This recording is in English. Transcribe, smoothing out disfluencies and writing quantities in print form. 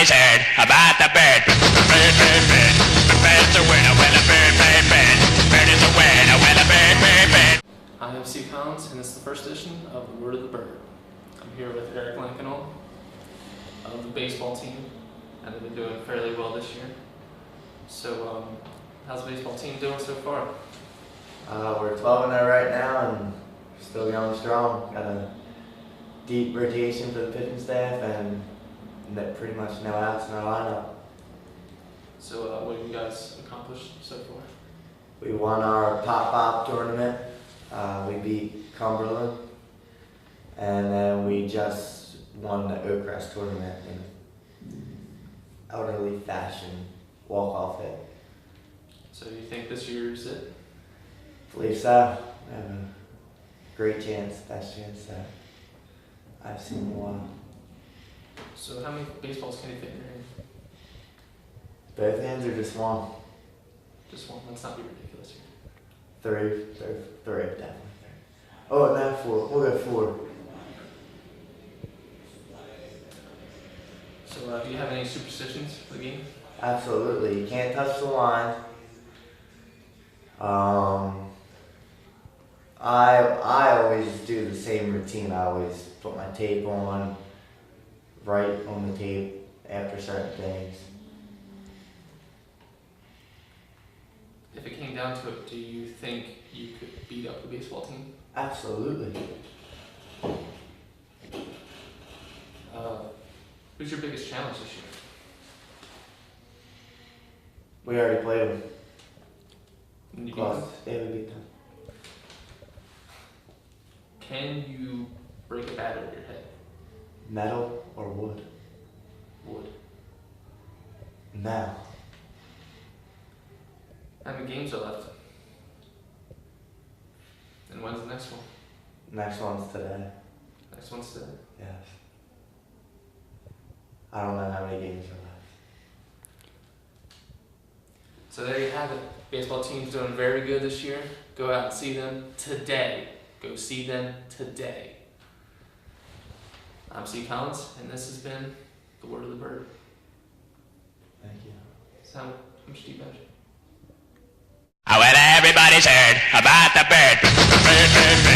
everybody's heard about the bird. Bird, bird, bird. The bird's a winner when a bird, bird, bird. Bird is a winner when a bird, bird, bird. I am Steve Collins, and this is the first edition of The Word of the Bird. I'm here with Eric Lankenol of the baseball team, and they've been doing fairly well this year. So, how's the baseball team doing so far? We're 12-0 right now and still going strong. Got a deep rotation for the pitching staff and pretty much no outs in our lineup. So, what have you guys accomplished so far? We won our Pop tournament. We beat Cumberland, and then we just won the Oakcrest tournament in elderly fashion, walk-off hit. So, do you think this year is it? Believe so. We have a great chance, best chance that I've seen in a while. So, how many baseballs can you fit in your hand? Both hands or just one? Just one. Let's not be ridiculous here. Three, definitely. Oh, no, four. We'll go four. So, do you have any superstitions for the game? Absolutely. You can't touch the line. I always do the same routine. I always put my tape on, write on the tape after certain things. If it came down to it, do you think you could beat up the baseball team? Absolutely. Who's your biggest challenge this year? We already played them. Can you beat Close. them? Yeah, we beat them. Can you break a bat over your head? Metal or wood? Wood. No. How many games are left? And when's the next one? Next one's today. Next one's today. Yes. I don't know how many games are left. So there you have it. Baseball team's doing very good this year. Go out and see them today. Go see them today. I'm Steve Collins, and this has been The Word of the Bird. Thank you. So, I'm Steve Badger. Well, everybody's heard about the bird. Bird, bird, bird.